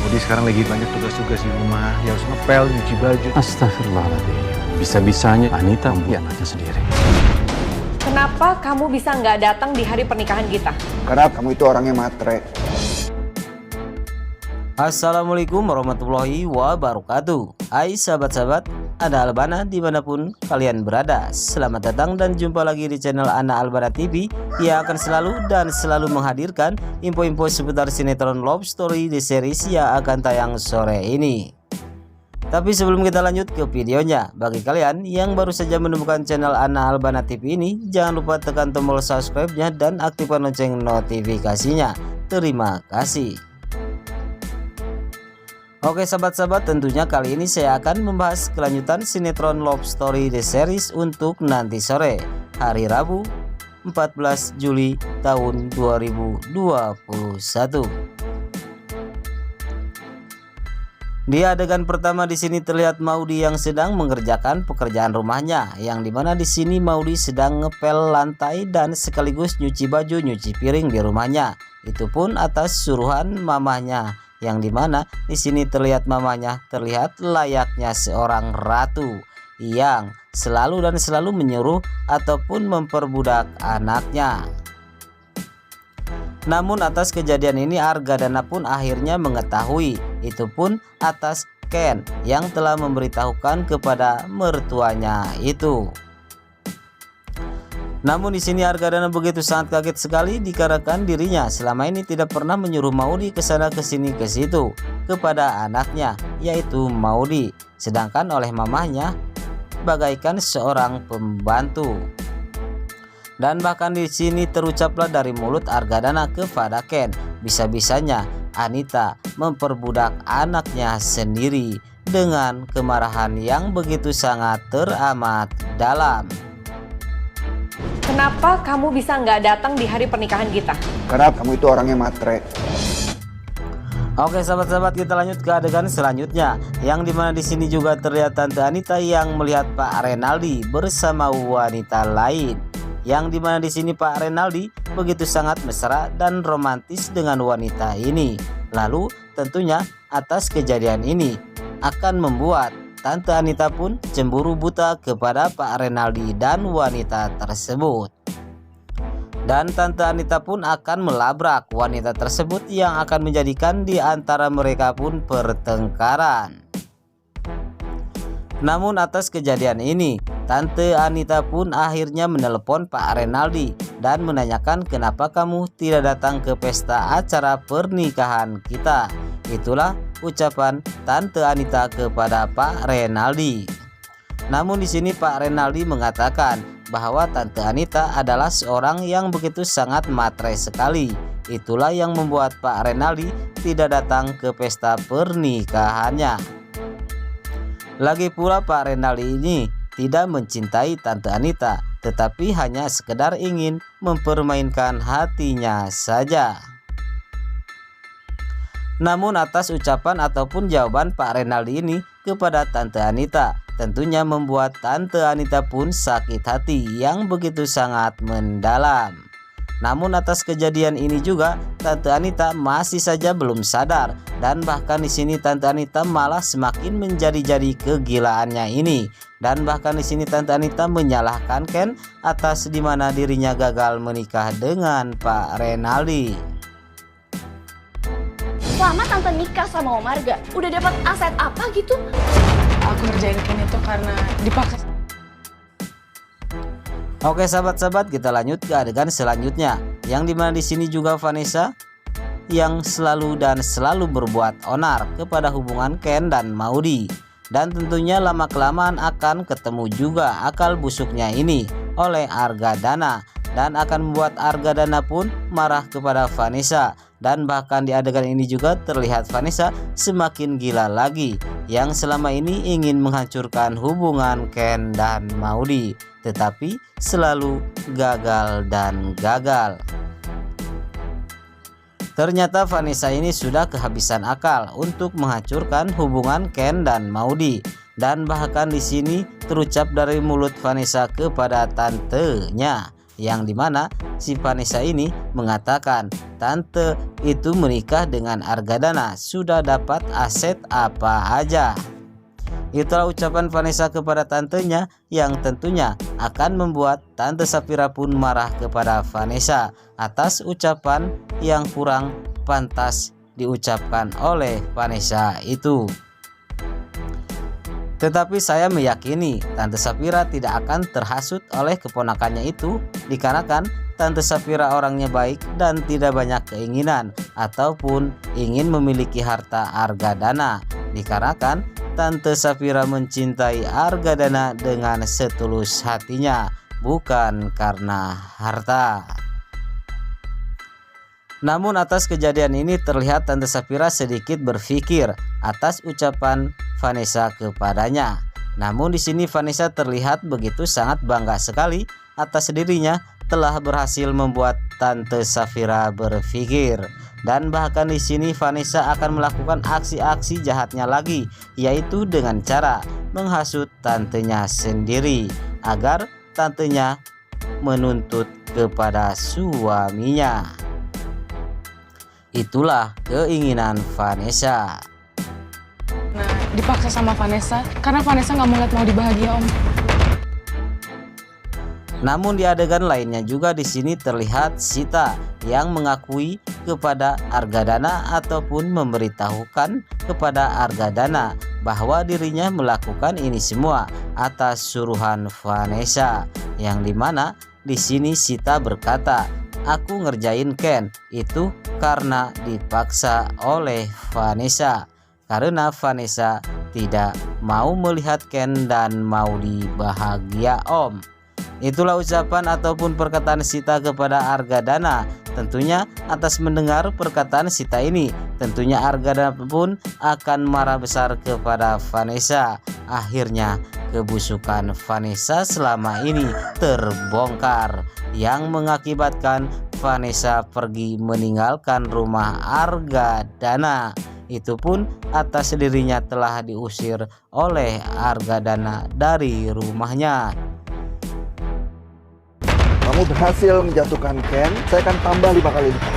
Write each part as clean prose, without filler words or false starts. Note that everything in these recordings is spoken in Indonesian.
Maudi sekarang lagi banyak tugas-tugas di rumah. Ya harus ngepel, nyuci baju. Astagfirullahaladzim. Bisa-bisanya Anita membuat anaknya sendiri. Kenapa kamu bisa nggak datang di hari pernikahan kita? Karena kamu itu orangnya matre. Assalamualaikum warahmatullahi wabarakatuh. Hai sahabat-sahabat, Ana Albana dimanapun kalian berada. Selamat datang dan jumpa lagi di channel Ana Albana TV yang akan selalu menghadirkan info-info seputar sinetron love story di series yang akan tayang sore ini. Tapi sebelum kita lanjut ke videonya, bagi kalian yang baru saja menemukan channel Ana Albana TV ini, jangan lupa tekan tombol subscribe-nya dan aktifkan lonceng notifikasinya. Terima kasih. Oke sahabat-sahabat, tentunya kali ini saya akan membahas kelanjutan sinetron love story The Series untuk nanti sore, hari Rabu 14 Juli tahun 2021. Di adegan pertama di sini terlihat Maudi yang sedang mengerjakan pekerjaan rumahnya, yang dimana di sini Maudi sedang ngepel lantai dan sekaligus nyuci baju, nyuci piring di rumahnya. Itu pun atas suruhan mamahnya, yang dimana di sini terlihat mamanya terlihat layaknya seorang ratu yang selalu menyuruh ataupun memperbudak anaknya. Namun atas kejadian ini Argadana pun akhirnya mengetahui, itu pun atas Ken yang telah memberitahukan kepada mertuanya itu. Namun di sini Argadana begitu sangat kaget sekali dikarenakan dirinya selama ini tidak pernah menyuruh Maudi ke sana ke sini ke situ kepada anaknya, yaitu Maudi, sedangkan oleh mamahnya bagaikan seorang pembantu. Dan bahkan di sini terucaplah dari mulut Argadana kepada Ken, bisa-bisanya Anita memperbudak anaknya sendiri dengan kemarahan yang begitu sangat teramat dalam. Kenapa kamu bisa nggak datang di hari pernikahan kita? Karena kamu itu orangnya matre. Oke sahabat-sahabat, kita lanjut ke adegan selanjutnya, yang dimana di sini juga terlihat Tante Anita yang melihat Pak Renaldi bersama wanita lain, yang dimana di sini Pak Renaldi begitu sangat mesra dan romantis dengan wanita ini. Lalu tentunya atas kejadian ini akan membuat Tante Anita pun cemburu buta kepada Pak Renaldi dan wanita tersebut. Dan Tante Anita pun akan melabrak wanita tersebut yang akan menjadikan di antara mereka pun pertengkaran. Namun atas kejadian ini Tante Anita pun akhirnya menelepon Pak Renaldi dan menanyakan kenapa kamu tidak datang ke pesta acara pernikahan kita. Itulah ucapan Tante Anita kepada Pak Renaldi. Namun di sini Pak Renaldi mengatakan bahwa Tante Anita adalah seorang yang begitu sangat matre sekali. Itulah yang membuat Pak Renaldi tidak datang ke pesta pernikahannya. Lagi pula Pak Renaldi ini tidak mencintai Tante Anita, tetapi hanya sekedar ingin mempermainkan hatinya saja. Namun atas ucapan ataupun jawaban Pak Renaldi ini kepada Tante Anita, tentunya membuat Tante Anita pun sakit hati yang begitu sangat mendalam. Namun atas kejadian ini juga Tante Anita masih saja belum sadar, dan bahkan di sini Tante Anita malah semakin menjadi-jadi kegilaannya ini. Dan bahkan di sini Tante Anita menyalahkan Ken atas dimana dirinya gagal menikah dengan Pak Renaldi. Selama Tante nikah sama Om Arga, udah dapat aset apa gitu? Aku ngerjain Ken itu karena dipaksa. Oke sahabat-sahabat, kita lanjut ke adegan selanjutnya, yang dimana di sini juga Vanessa yang selalu berbuat onar kepada hubungan Ken dan Maudi. Dan tentunya lama-kelamaan akan ketemu juga akal busuknya ini oleh Argadana, dan akan membuat Argadana pun marah kepada Vanessa. Dan bahkan di adegan ini juga terlihat Vanessa semakin gila lagi, yang selama ini ingin menghancurkan hubungan Ken dan Maudi, tetapi selalu gagal dan gagal. Ternyata Vanessa ini sudah kehabisan akal untuk menghancurkan hubungan Ken dan Maudi. Dan bahkan di sini terucap dari mulut Vanessa kepada tantenya, yang dimana si Vanessa ini mengatakan tante itu menikah dengan Argadana, sudah dapat aset apa aja. Itulah ucapan Vanessa kepada tantenya yang tentunya akan membuat Tante Safira pun marah kepada Vanessa atas ucapan yang kurang pantas diucapkan oleh Vanessa itu. Tetapi saya meyakini Tante Safira tidak akan terhasut oleh keponakannya itu, dikarenakan Tante Safira orangnya baik dan tidak banyak keinginan ataupun ingin memiliki harta Argadana, dikarenakan Tante Safira mencintai Argadana dengan setulus hatinya, bukan karena harta. Namun atas kejadian ini terlihat Tante Safira sedikit berpikir atas ucapan Vanessa kepadanya. Namun di sini Vanessa terlihat begitu sangat bangga sekali atas dirinya telah berhasil membuat Tante Safira berpikir. Dan bahkan di sini Vanessa akan melakukan aksi-aksi jahatnya lagi, yaitu dengan cara menghasut tantenya sendiri agar tantenya menuntut kepada suaminya. Itulah keinginan Vanessa. Nah, dipaksa sama Vanessa karena Vanessa nggak mau lihat mau dibahagia, Om. Namun di adegan lainnya juga di sini terlihat Sita yang mengakui kepada Argadana ataupun memberitahukan kepada Argadana bahwa dirinya melakukan ini semua atas suruhan Vanessa, yang dimana di sini Sita berkata, "Aku ngerjain Ken itu karena dipaksa oleh Vanessa, karena Vanessa tidak mau melihat Ken dan mau dibahagia, Om." Itulah ucapan ataupun perkataan Sita kepada Argadana. Tentunya atas mendengar perkataan Sita ini, tentunya Argadana pun akan marah besar kepada Vanessa. Akhirnya kebusukan Vanessa selama ini terbongkar, yang mengakibatkan Vanessa pergi meninggalkan rumah Argadana. Itu pun atas dirinya telah diusir oleh Argadana dari rumahnya. Kamu berhasil menjatuhkan Ken, saya akan tambah 5 kali lipat.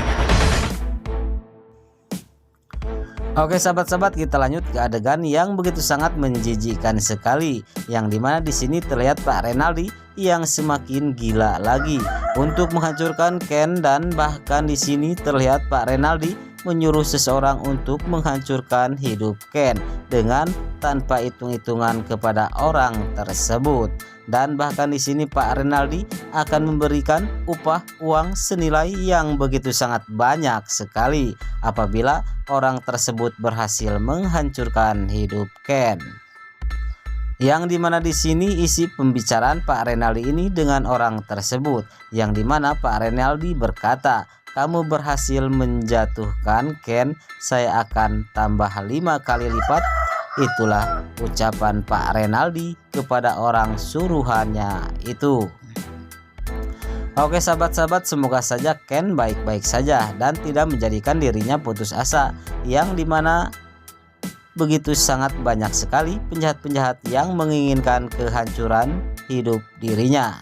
Oke sahabat-sahabat, kita lanjut ke adegan yang begitu sangat menjijikkan sekali, yang dimana di sini terlihat Pak Renaldi yang semakin gila lagi untuk menghancurkan Ken, dan bahkan di sini terlihat Pak Renaldi menyuruh seseorang untuk menghancurkan hidup Ken dengan tanpa hitung-hitungan kepada orang tersebut. Dan bahkan di sini Pak Renaldi akan memberikan upah uang senilai yang begitu sangat banyak sekali apabila orang tersebut berhasil menghancurkan hidup Ken. Yang dimana di sini isi pembicaraan Pak Renaldi ini dengan orang tersebut, yang dimana Pak Renaldi berkata, "Kamu berhasil menjatuhkan Ken, saya akan tambah 5 kali lipat." Itulah ucapan Pak Renaldi kepada orang suruhannya itu. Oke sahabat-sahabat, semoga saja Ken baik-baik saja dan tidak menjadikan dirinya putus asa, yang dimana begitu sangat banyak sekali penjahat-penjahat yang menginginkan kehancuran hidup dirinya.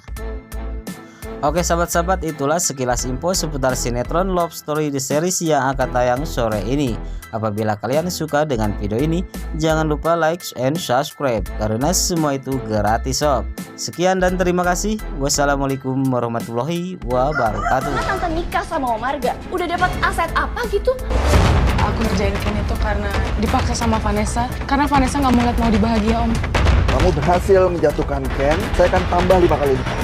Oke sahabat-sahabat, itulah sekilas info seputar sinetron Love Story The Series yang akan tayang sore ini. Apabila kalian suka dengan video ini, jangan lupa like and subscribe karena semua itu gratis sob. Sekian dan terima kasih. Wassalamualaikum warahmatullahi wabarakatuh. Tante nikah sama Om Marga, udah dapat aset apa gitu? Aku ngerjain Ken itu karena dipaksa sama Vanessa karena Vanessa nggak mau lihat mau dibahagia, Om. Kamu berhasil menjatuhkan Ken, saya akan tambah 5 kali lipat.